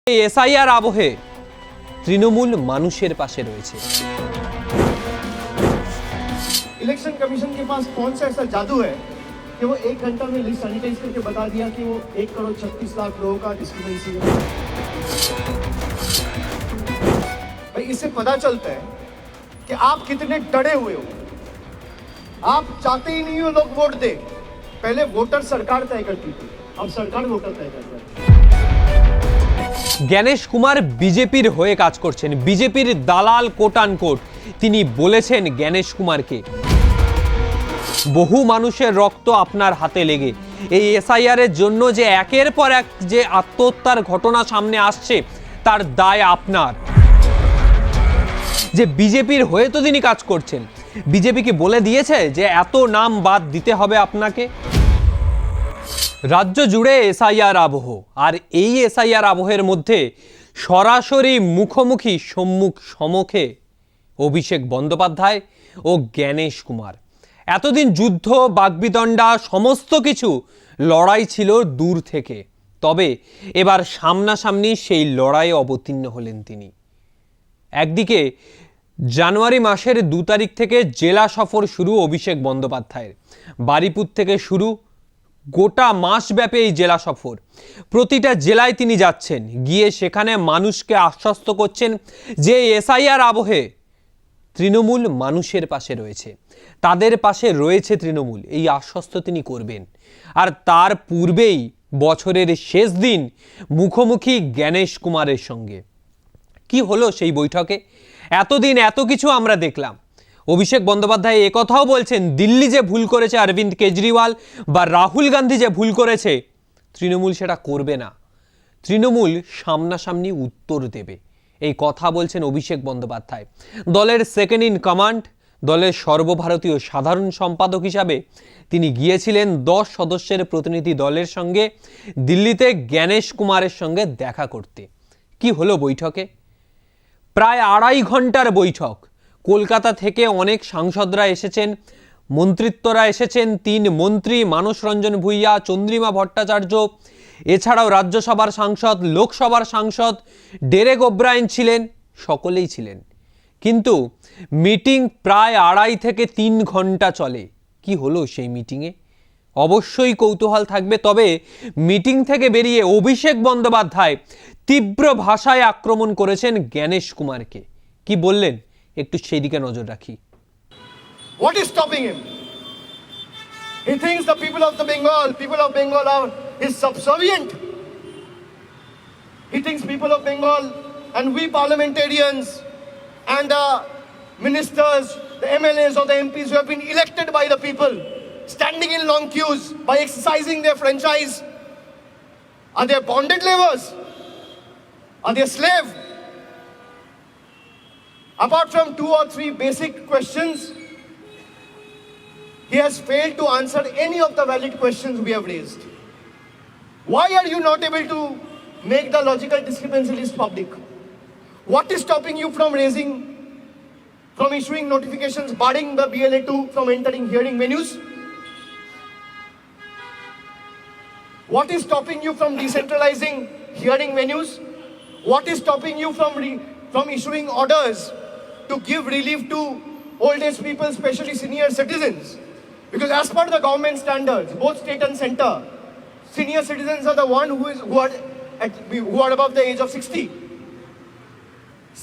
SIR আবহে তৃণমূল মানুষের পাশে রয়েছে। इलेक्शन कमीशन के पास कौन सा ऐसा जादू है कि वो 1 घंटा में लिस्ट सैनिटाइज करके बता दिया कि वो 1,36,00,000 लोगों का डिस्क्रिमिनेशन है। भाई इससे पता चलता है कि आप कितने डरे हुए हो। आप चाहते ही नहीं हो लोग वोट दे। पहले वोटर सरकार तय करती थी, अब सरकार वोटर तय करता है। জ্ঞানেশ কুমার বিজেপির হয়ে কাজ করছেন, বিজেপির দালাল কোট আনকোট। তিনি বলেছেন জ্ঞানেশ কুমারকে, বহু মানুষের রক্ত আপনার হাতে লেগে এই এসআইআর এর জন্য যে একের পর এক যে আত্মহত্যার ঘটনা সামনে আসছে তার দায় আপনার। যে বিজেপির হয়ে তো তিনি কাজ করছেন, বিজেপি কি বলে দিয়েছে যে এত নাম বাদ দিতে হবে আপনাকে? রাজ্য জুড়ে এসআইআর আবহ, আর এই এসআইআর আবহের মধ্যে সরাসরি মুখোমুখি সমুখে অভিষেক বন্দ্যোপাধ্যায় ও জ্ঞানেশ কুমার। এতদিন যুদ্ধ বাগবিতণ্ডা সমস্ত কিছু লড়াই ছিল দূর থেকে, তবে এবার সামনাসামনি সেই লড়াইয়ে অবতীর্ণ হলেন তিনি। একদিকে জানুয়ারি মাসের 2 তারিখ থেকে জেলা সফর শুরু অভিষেক বন্দ্যোপাধ্যায়ের। বারুইপুর থেকে শুরু, গোটা মাসব্যাপী এই জেলা সফর। প্রতিটা জেলায় তিনি যাচ্ছেন, গিয়ে সেখানে মানুষকে আশ্বস্ত করছেন যে এসআইআর আবহে তৃণমূল মানুষের পাশে রয়েছে, তাদের পাশে রয়েছে তৃণমূল, এই আশ্বস্ত তিনি করবেন। আর তার পূর্বেই বছরের শেষ দিন মুখোমুখি জ্ঞানেশ কুমারের সঙ্গে। কি হলো সেই বৈঠকে? এতদিন এত কিছু আমরা দেখলাম। অভিষেক বন্দ্যোপাধ্যায় একথাও বলছেন, দিল্লি যে ভুল করেছে অরবিন্দ কেজরিওয়াল বা রাহুল গান্ধী যে ভুল করেছে, তৃণমূল সেটা করবে না, তৃণমূল সামনাসামনি উত্তর দেবে। এই কথা বলছেন অভিষেক বন্দ্যোপাধ্যায়। দলের সেকেন্ড ইন কমান্ড, দলের সর্বভারতীয় সাধারণ সম্পাদক হিসাবে তিনি গিয়েছিলেন 10 সদস্যের প্রতিনিধি দলের সঙ্গে দিল্লিতে জ্ঞানেশ কুমারের সঙ্গে দেখা করতে। কি হলো বৈঠকে? প্রায় 2.5 ঘন্টার বৈঠক। কলকাতা থেকে অনেক সাংসদরা এসেছেন, মন্ত্রিত্বরা এসেছেন, 3 মন্ত্রী মানস রঞ্জন ভূঁইয়া, চন্দ্রিমা ভট্টাচার্য, এছাড়াও রাজ্যসভার সাংসদ, লোকসভার সাংসদ ডেরেক ওব্রায়েন ছিলেন, সকলেই ছিলেন। কিন্তু মিটিং প্রায় 2.5 থেকে 3 ঘন্টা চলে। কি হলো সেই মিটিংয়ে? অবশ্যই কৌতূহল থাকবে। তবে মিটিং থেকে বেরিয়ে অভিষেক বন্দ্যোপাধ্যায় তীব্র ভাষায় আক্রমণ করেছেন জ্ঞানেশ কুমারকে। কি বললেন একটু সেই দিকে নজর রাখি। What is stopping him? He thinks the people of Bengal are is subservient. He thinks people of Bengal and we parliamentarians and the ministers, the MLAs or the MPs who have been elected by the people, standing in long queues by exercising their franchise, are they bonded laborers? Are they slave? Apart from 2 or 3 basic questions, he has failed to answer any of the valid questions we have raised. Why are you not able to make the logical discrepancy list public? What is stopping you from issuing notifications barring the BLA2 from entering hearing venues? What is stopping you from decentralizing hearing venues? What is stopping you from issuing orders to give relief to old age people, especially senior citizens? Because as per the government standards, both state and center, senior citizens are the one who are above the age of 60.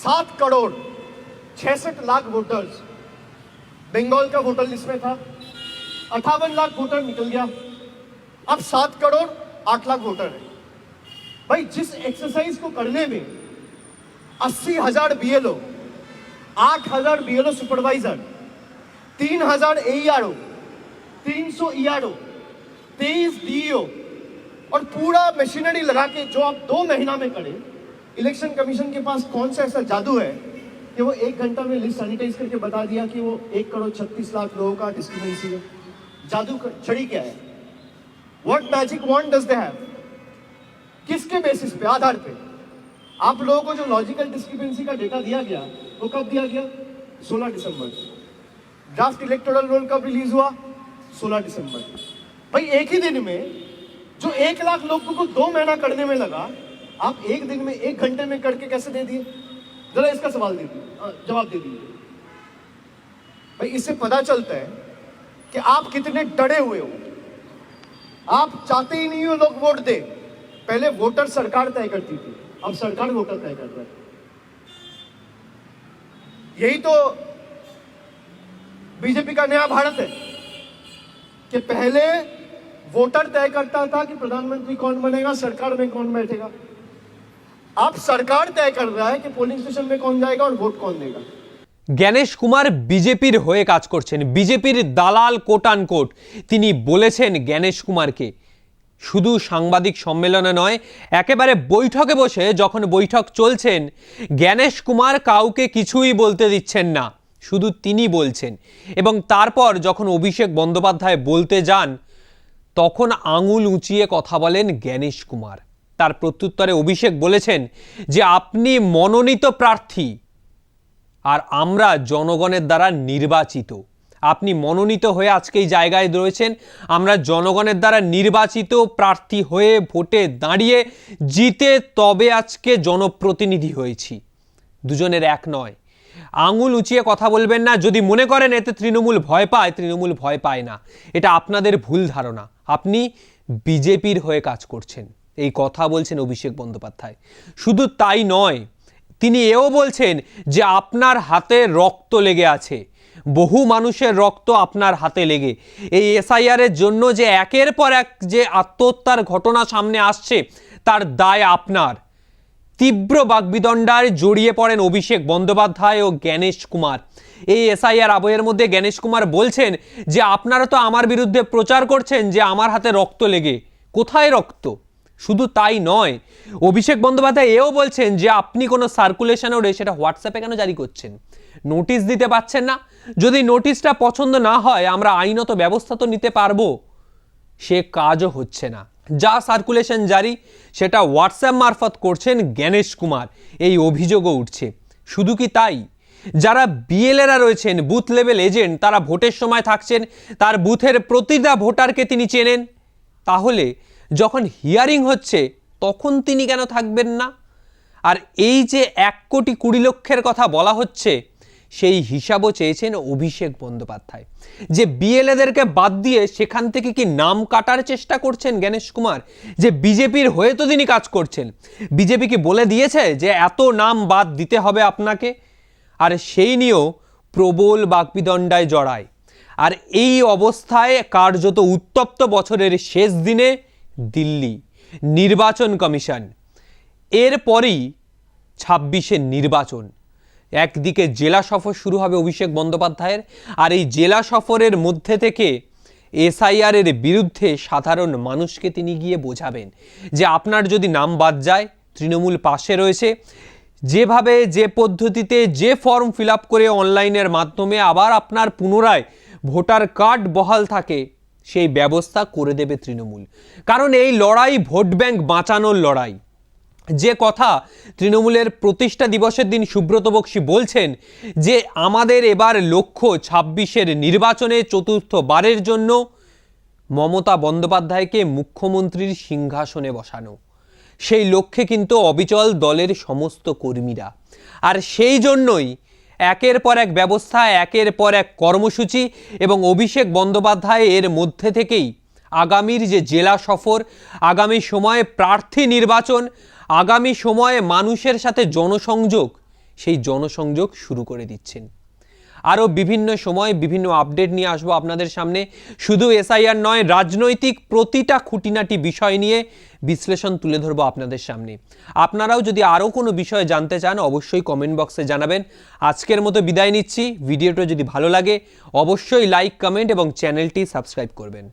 7 crore 66 lakh voters Bengal का voter list में था। 58 lakh voter निकल गया, अब 7 crore 8 lakh voter है। भाई जिस exercise को करने में 80,000 BLO, 8,000 BLO supervisor, 3,000 AERO, 300 ERO, 23 DEO और पूरा मशीनरी लगा के जो आप 2 महीना में करें, इलेक्शन कमीशन के पास कौन सा ऐसा जादू है कि वो 1 घंटा में लिस्ट सैनिटाइज करके बता दिया कि वो 1,36,00,000 लोगों का डिस्क्रिमिनेशन है? जादू छड़ी क्या है? What magic wand does they have? किसके बेसिस पे, आधार पे? आप लोगों को जो लॉजिकल डिस्क्रिपेंसी का डेटा दिया गया वो कब दिया गया? 16 दिसंबर। ड्राफ्ट इलेक्टोरल रोल कब रिलीज हुआ? 16 दिसंबर। भाई एक ही दिन में जो 1 लाख लोगों को 2 महीना करने में लगा, आप एक दिन में 1 घंटे में करके कैसे दे दिए? जरा इसका सवाल दे दीजिए, जवाब दे दीजिए भाई। इससे पता चलता है कि आप कितने डरे हुए हो। आप चाहते ही नहीं हो लोग वोट दे। पहले वोटर सरकार तय करती थी, अब सरकार वोटर तय कर रहा है। यही तो बीजेपी का नया भारत है कि पहले वोटर तय करता था कि प्रधानमंत्री कौन बनेगा, सरकार में कौन बैठेगा। अब सरकार तय कर रहा है कि पोलिंग स्टेशन में कौन जाएगा और वोट कौन देगा। জ্ঞানেশ কুমার বিজেপির হয়ে কাজ করছেন, বিজেপির দালাল কোট আনকোট। তিনি বলেছেন জ্ঞানেশ কুমারকে শুধু সাংবাদিক সম্মেলনে নয়, একেবারে বৈঠকে বসে যখন বৈঠক চলছেন, জ্ঞানেশ কুমার কাউকে কিছুই বলতে দিচ্ছেন না, শুধু তিনি বলছেন। এবং তারপর যখন অভিষেক বন্দ্যোপাধ্যায় বলতে যান, তখন আঙুল উঁচিয়ে কথা বলেন জ্ঞানেশ কুমার। তার প্রত্যুত্তরে অভিষেক বলেছেন যে আপনি মনোনীত প্রার্থী আর আমরা জনগণের দ্বারা নির্বাচিত। আপনি মনোনীত হয়ে আজকে এই জায়গায় রয়েছেন, আমরা জনগণের দ্বারা নির্বাচিত প্রার্থী হয়ে ভোটে দাঁড়িয়ে জিতে তবে আজকে জনপ্রতিনিধি হয়েছি। দুজনের এক নয়। আঙুল উঁচিয়ে কথা বলবেন না। যদি মনে করেন এতে তৃণমূল ভয় পায়, তৃণমূল ভয় পায় না। এটা আপনাদের ভুল ধারণা। আপনি বিজেপির হয়ে কাজ করছেন, এই কথা বলছেন অভিষেক বন্দ্যোপাধ্যায়। শুধু তাই নয়, তিনি এও বলছেন যে আপনার হাতে রক্ত লেগে আছে, বহু মানুষের রক্ত আপনার হাতে লেগে। এই এসআইআরের জন্য যে একের পর এক যে আত্মহত্যার ঘটনা সামনে আসছে, তার দায় আপনার। তীব্র বাগবিদণ্ডায় জড়িয়ে পড়েন অভিষেক বন্দ্যোপাধ্যায় ও জ্ঞানেশ কুমার। এই এসআইআর আবহের মধ্যে জ্ঞানেশ কুমার বলছেন যে আপনারা তো আমার বিরুদ্ধে প্রচার করছেন যে আমার হাতে রক্ত লেগে। কোথায় রক্ত? শুধু তাই নয়, অভিষেক বন্দ্যোপাধ্যায় এও বলছেন যে আপনি কোনো সার্কুলেশন ওরে সেটা হোয়াটসঅ্যাপে কেন জারি করছেন? নোটিশ দিতে পারছেন না? যদি নোটিশটা পছন্দ না হয় আমরা আইনত ব্যবস্থা তো নিতে পারবো। সে কাজও হচ্ছে না। যা সার্কুলেশন জারি সেটা হোয়াটসঅ্যাপ মারফত করছেন জ্ঞানেশ কুমার, এই অভিযোগও উঠছে। শুধু কি তাই, যারা বিএলএরা রয়েছেন, বুথ লেভেল এজেন্ট, তারা ভোটের সময় থাকছেন, তার বুথের প্রতিটা ভোটারকে তিনি চেনেন। তাহলে যখন হিয়ারিং হচ্ছে তখন তিনি কেন থাকবেন না? আর এই যে 1,20,00,000 কথা বলা হচ্ছে, সেই হিসাবও চেয়েছেন অভিষেক বন্দ্যোপাধ্যায়। যে বিএলএদেরকে বাদ দিয়ে সেখান থেকে কি নাম কাটার চেষ্টা করছেন জ্ঞানেশ কুমার? যে বিজেপির হয়ে তো তিনি কাজ করছেন, বিজেপি কি বলে দিয়েছে যে এত নাম বাদ দিতে হবে আপনাকে? আর সেই নিয়েও প্রবল বাকবিদণ্ডায় জড়ায়। আর এই অবস্থায় কার্যত উত্তপ্ত বছরের শেষ দিনে দিল্লি নির্বাচন কমিশন, এরপরই 26-এর নির্বাচন। একদিকে জেলা সফর শুরু হবে অভিষেক বন্দ্যোপাধ্যায়ের, আর এই জেলা সফরের মধ্যে থেকে এসআইআরের বিরুদ্ধে সাধারণ মানুষকে তিনি গিয়ে বোঝাবেন যে আপনার যদি নাম বাদ যায়, তৃণমূল পাশে রয়েছে। যেভাবে যে পদ্ধতিতে যে ফর্ম ফিল আপ করে অনলাইনের মাধ্যমে আবার আপনার পুনরায় ভোটার কার্ড বহাল থাকে, সেই ব্যবস্থা করে দেবে তৃণমূল। কারণ এই লড়াই ভোট ব্যাংক বাঁচানোর লড়াই। যে কথা তৃণমূলের প্রতিষ্ঠা দিবসের দিন সুব্রত বক্সী বলছেন যে আমাদের এবার লক্ষ্য 26-এর নির্বাচনে চতুর্থবারের জন্য মমতা বন্দ্যোপাধ্যায়কে মুখ্যমন্ত্রীর সিংহাসনে বসানো। সেই লক্ষ্যে কিন্তু অবিচল দলের সমস্ত কর্মীরা। আর সেই জন্যই একের পর এক ব্যবস্থা, একের পর এক কর্মসূচি, এবং অভিষেক বন্দ্যোপাধ্যায় এর মধ্যে থেকেই আগামীর যে জেলা সফর, আগামী সময়ে প্রার্থী নির্বাচন, আগামী সময়ে মানুষের সাথে জনসংযোগ, সেই জনসংযোগ শুরু করে দিচ্ছেন। আরও বিভিন্ন সময় বিভিন্ন আপডেট নিয়ে আসবো আপনাদের সামনে। শুধু এসআইআর নয়, রাজনৈতিক প্রতিটা খুঁটিনাটি বিষয় নিয়ে বিশ্লেষণ তুলে ধরবো আপনাদের সামনে। আপনারাও যদি আরও কোনো বিষয় জানতে চান অবশ্যই কমেন্ট বক্সে জানাবেন। আজকের মতো বিদায় নিচ্ছি। ভিডিওটা যদি ভালো লাগে অবশ্যই লাইক, কমেন্ট এবং চ্যানেলটি সাবস্ক্রাইব করবেন।